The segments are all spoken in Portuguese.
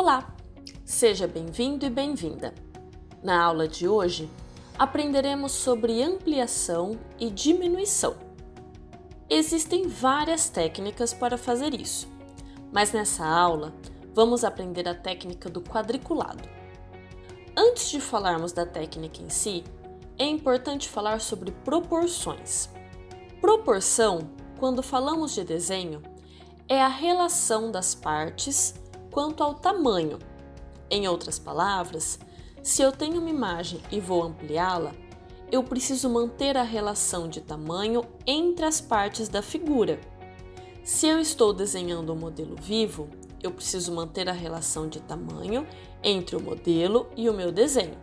Olá! Seja bem-vindo e bem-vinda! Na aula de hoje, aprenderemos sobre ampliação e diminuição. Existem várias técnicas para fazer isso, mas nessa aula vamos aprender a técnica do quadriculado. Antes de falarmos da técnica em si, é importante falar sobre proporções. Proporção, quando falamos de desenho, é a relação das partes quanto ao tamanho. Em outras palavras, se eu tenho uma imagem e vou ampliá-la, eu preciso manter a relação de tamanho entre as partes da figura. Se eu estou desenhando um modelo vivo, eu preciso manter a relação de tamanho entre o modelo e o meu desenho.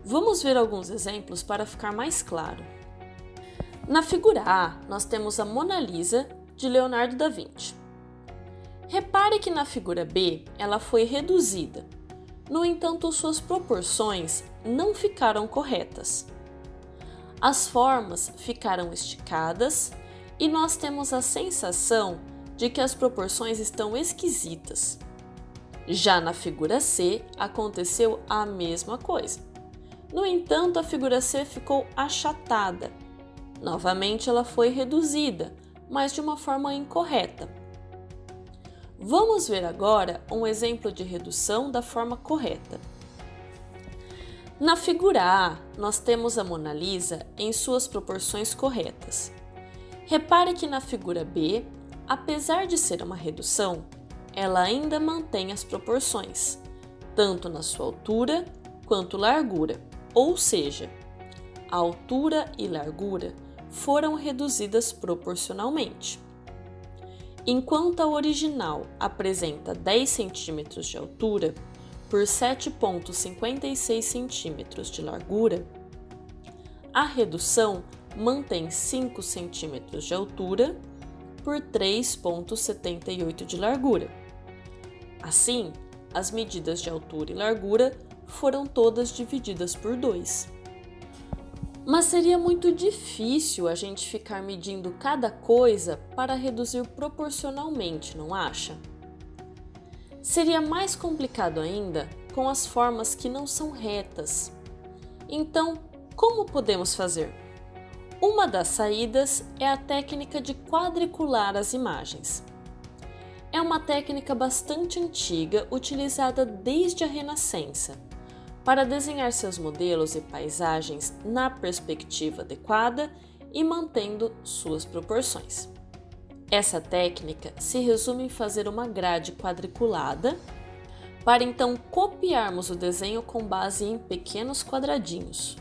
Vamos ver alguns exemplos para ficar mais claro. Na figura A, nós temos a Mona Lisa, de Leonardo da Vinci. Repare que na figura B, ela foi reduzida. No entanto, suas proporções não ficaram corretas. As formas ficaram esticadas e nós temos a sensação de que as proporções estão esquisitas. Já na figura C, aconteceu a mesma coisa. No entanto, a figura C ficou achatada. Novamente, ela foi reduzida, mas de uma forma incorreta. Vamos ver agora um exemplo de redução da forma correta. Na figura A, nós temos a Mona Lisa em suas proporções corretas. Repare que na figura B, apesar de ser uma redução, ela ainda mantém as proporções, tanto na sua altura quanto largura, ou seja, a altura e largura foram reduzidas proporcionalmente. Enquanto a original apresenta 10 cm de altura por 7,56 cm de largura, a redução mantém 5 cm de altura por 3,78 de largura. Assim, as medidas de altura e largura foram todas divididas por 2. Mas seria muito difícil a gente ficar medindo cada coisa para reduzir proporcionalmente, não acha? Seria mais complicado ainda com as formas que não são retas. Então, como podemos fazer? Uma das saídas é a técnica de quadricular as imagens. É uma técnica bastante antiga, utilizada desde a Renascença, para desenhar seus modelos e paisagens na perspectiva adequada e mantendo suas proporções. Essa técnica se resume em fazer uma grade quadriculada, para então copiarmos o desenho com base em pequenos quadradinhos.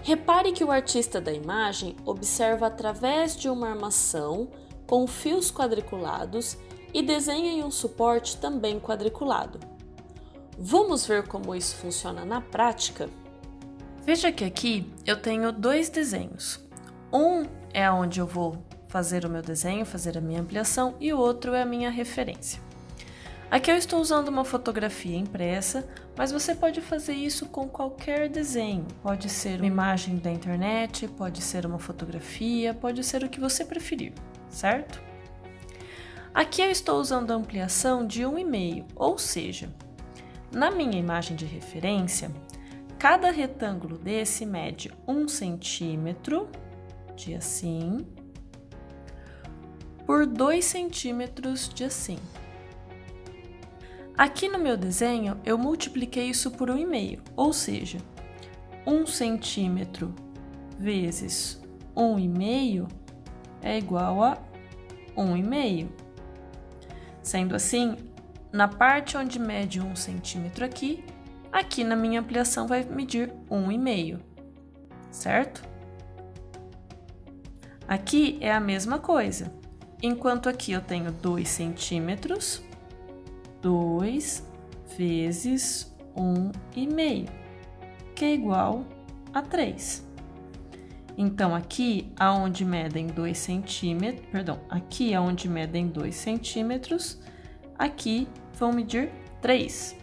Repare que o artista da imagem observa através de uma armação com fios quadriculados e desenha em um suporte também quadriculado. Vamos ver como isso funciona na prática? Veja que aqui eu tenho 2 desenhos. Um é onde eu vou fazer o meu desenho, fazer a minha ampliação, e o outro é a minha referência. Aqui eu estou usando uma fotografia impressa, mas você pode fazer isso com qualquer desenho. Pode ser uma imagem da internet, pode ser uma fotografia, pode ser o que você preferir, certo? Aqui eu estou usando a ampliação de 1,5, ou seja, na minha imagem de referência, cada retângulo desse mede 1 centímetro, de assim, por 2 centímetros de assim. Aqui no meu desenho, eu multipliquei isso por 1,5, ou seja, 1 centímetro vezes 1,5 é igual a 1,5. Sendo assim, na parte onde mede 1 centímetro aqui na minha ampliação vai medir 1,5, certo? Aqui é a mesma coisa, enquanto aqui eu tenho 2 centímetros, 2 vezes 1,5, que é igual a 3. Então, aqui aonde medem 2 centímetros, aqui aonde medem 2 centímetros, aqui vão medir 3.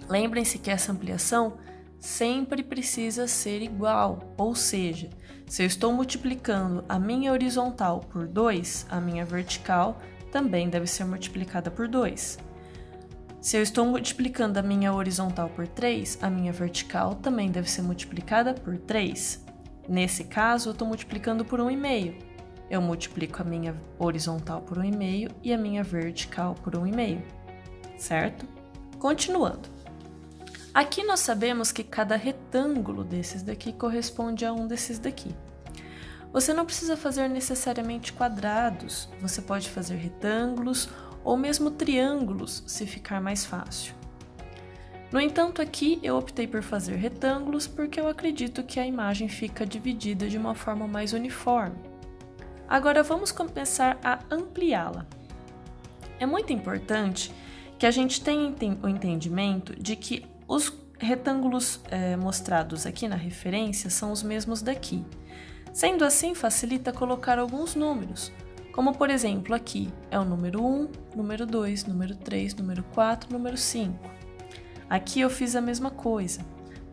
Lembrem-se que essa ampliação sempre precisa ser igual, ou seja, se eu estou multiplicando a minha horizontal por 2, a minha vertical também deve ser multiplicada por 2. Se eu estou multiplicando a minha horizontal por 3, a minha vertical também deve ser multiplicada por 3. Nesse caso, eu estou multiplicando por 1,5. Eu multiplico a minha horizontal por 1,5 e a minha vertical por 1,5, certo? Continuando. Aqui nós sabemos que cada retângulo desses daqui corresponde a um desses daqui. Você não precisa fazer necessariamente quadrados, você pode fazer retângulos ou mesmo triângulos, se ficar mais fácil. No entanto, aqui eu optei por fazer retângulos porque eu acredito que a imagem fica dividida de uma forma mais uniforme. Agora vamos começar a ampliá-la. É muito importante que a gente tenha o entendimento de que os retângulos mostrados aqui na referência são os mesmos daqui. Sendo assim, facilita colocar alguns números, como por exemplo aqui é o número 1, número 2, número 3, número 4, número 5. Aqui eu fiz a mesma coisa,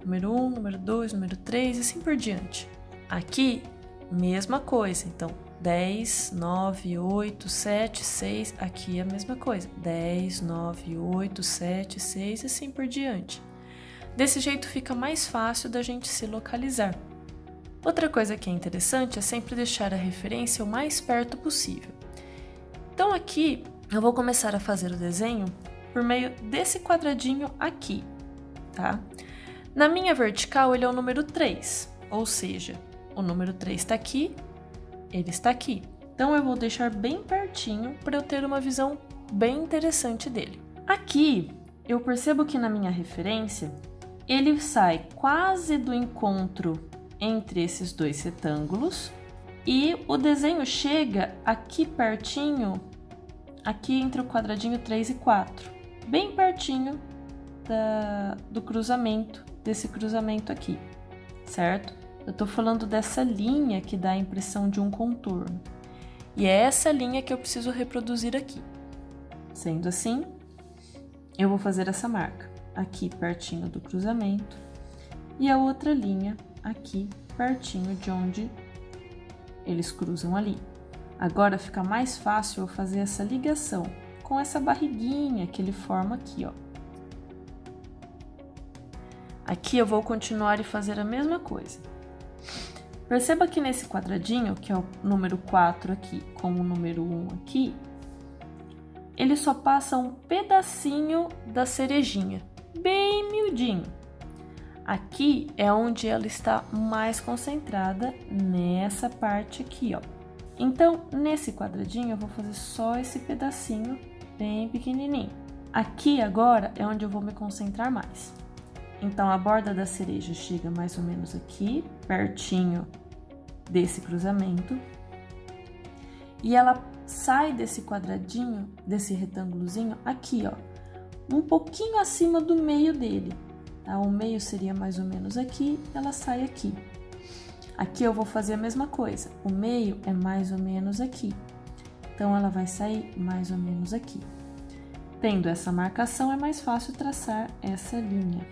número 1, número 2, número 3 e assim por diante. Aqui, mesma coisa, então 10, 9, 8, 7, 6, aqui é a mesma coisa, 10, 9, 8, 7, 6 e assim por diante. Desse jeito fica mais fácil da gente se localizar. Outra coisa que é interessante é sempre deixar a referência o mais perto possível. Então aqui eu vou começar a fazer o desenho por meio desse quadradinho aqui, tá? Na minha vertical ele é o número 3, ou seja, o número 3 está aqui, ele está aqui. Então eu vou deixar bem pertinho para eu ter uma visão bem interessante dele. Aqui eu percebo que na minha referência ele sai quase do encontro entre esses dois retângulos e o desenho chega aqui pertinho, aqui entre o quadradinho 3 e 4, bem pertinho do cruzamento, desse cruzamento aqui, certo? Eu estou falando dessa linha que dá a impressão de um contorno e é essa linha que eu preciso reproduzir aqui. Sendo assim, eu vou fazer essa marca aqui pertinho do cruzamento e a outra linha aqui pertinho de onde eles cruzam ali. Agora fica mais fácil eu fazer essa ligação com essa barriguinha que ele forma aqui, ó. Aqui eu vou continuar e fazer a mesma coisa. Perceba que nesse quadradinho, que é o número 4 aqui com o número 1 aqui, ele só passa um pedacinho da cerejinha, bem miudinho. Aqui é onde ela está mais concentrada, nessa parte aqui, ó. Então, nesse quadradinho, eu vou fazer só esse pedacinho bem pequenininho. Aqui, agora, é onde eu vou me concentrar mais. Então, a borda da cereja chega mais ou menos aqui, pertinho desse cruzamento. E ela sai desse quadradinho, desse retângulozinho, aqui, ó. Um pouquinho acima do meio dele. O meio seria mais ou menos aqui, ela sai aqui. Aqui eu vou fazer a mesma coisa, o meio é mais ou menos aqui. Então, ela vai sair mais ou menos aqui. Tendo essa marcação, é mais fácil traçar essa linha.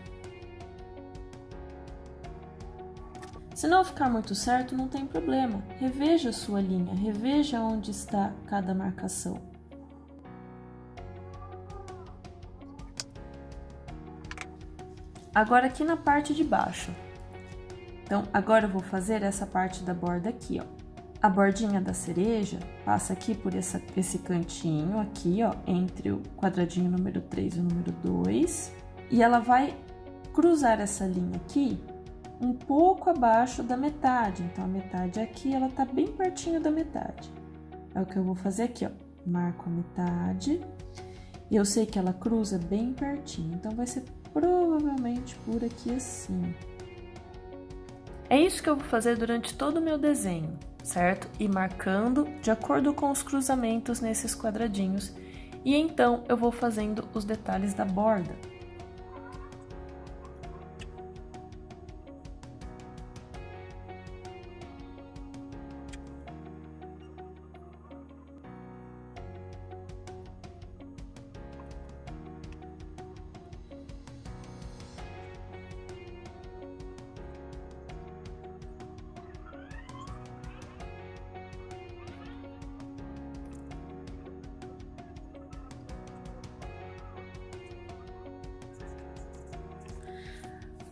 Se não ficar muito certo, não tem problema. Reveja a sua linha, reveja onde está cada marcação. Agora aqui na parte de baixo. Então, agora eu vou fazer essa parte da borda aqui, ó. A bordinha da cereja passa aqui por esse cantinho aqui, ó, entre o quadradinho número 3 e o número 2. E ela vai cruzar essa linha aqui um pouco abaixo da metade. Então, a metade aqui, ela tá bem pertinho da metade. É o que eu vou fazer aqui, ó. Marco a metade. E eu sei que ela cruza bem pertinho, então vai ser provavelmente por aqui assim. É isso que eu vou fazer durante todo o meu desenho, certo? E marcando de acordo com os cruzamentos nesses quadradinhos. E então eu vou fazendo os detalhes da borda.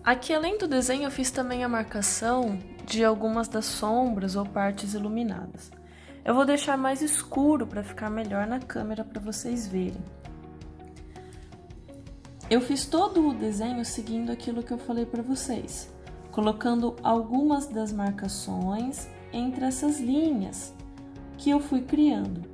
Aqui, além do desenho, eu fiz também a marcação de algumas das sombras ou partes iluminadas. Eu vou deixar mais escuro para ficar melhor na câmera para vocês verem. Eu fiz todo o desenho seguindo aquilo que eu falei para vocês, colocando algumas das marcações entre essas linhas que eu fui criando.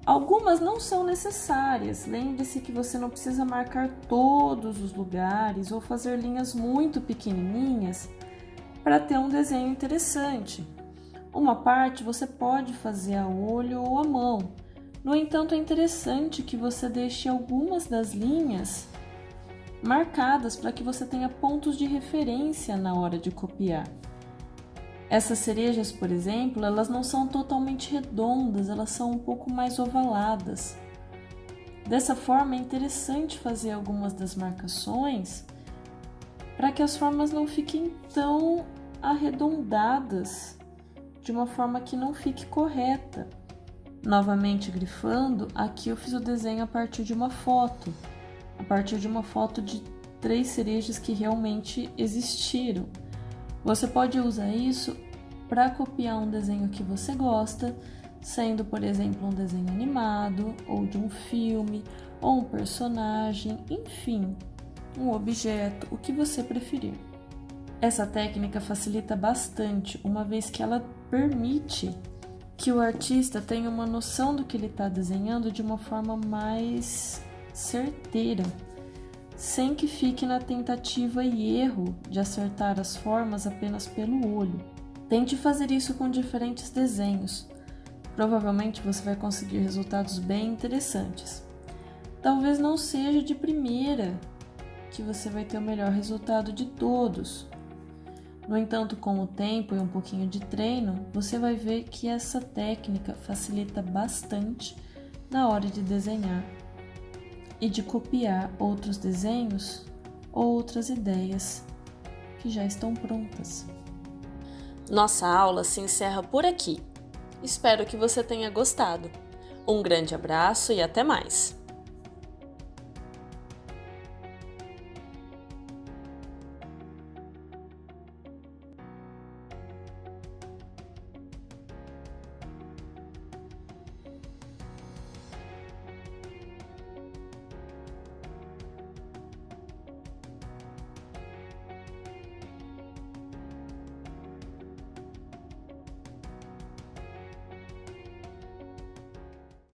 Algumas não são necessárias, lembre-se que você não precisa marcar todos os lugares ou fazer linhas muito pequenininhas para ter um desenho interessante. Uma parte você pode fazer a olho ou à mão, no entanto é interessante que você deixe algumas das linhas marcadas para que você tenha pontos de referência na hora de copiar. Essas cerejas, por exemplo, elas não são totalmente redondas, elas são um pouco mais ovaladas. Dessa forma, é interessante fazer algumas das marcações para que as formas não fiquem tão arredondadas, de uma forma que não fique correta. Novamente grifando, aqui eu fiz o desenho a partir de uma foto de 3 cerejas que realmente existiram. Você pode usar isso para copiar um desenho que você gosta, sendo, por exemplo, um desenho animado, ou de um filme, ou um personagem, enfim, um objeto, o que você preferir. Essa técnica facilita bastante, uma vez que ela permite que o artista tenha uma noção do que ele está desenhando de uma forma mais certeira, sem que fique na tentativa e erro de acertar as formas apenas pelo olho. Tente fazer isso com diferentes desenhos. Provavelmente você vai conseguir resultados bem interessantes. Talvez não seja de primeira que você vai ter o melhor resultado de todos. No entanto, com o tempo e um pouquinho de treino, você vai ver que essa técnica facilita bastante na hora de desenhar e de copiar outros desenhos ou outras ideias que já estão prontas. Nossa aula se encerra por aqui. Espero que você tenha gostado. Um grande abraço e até mais!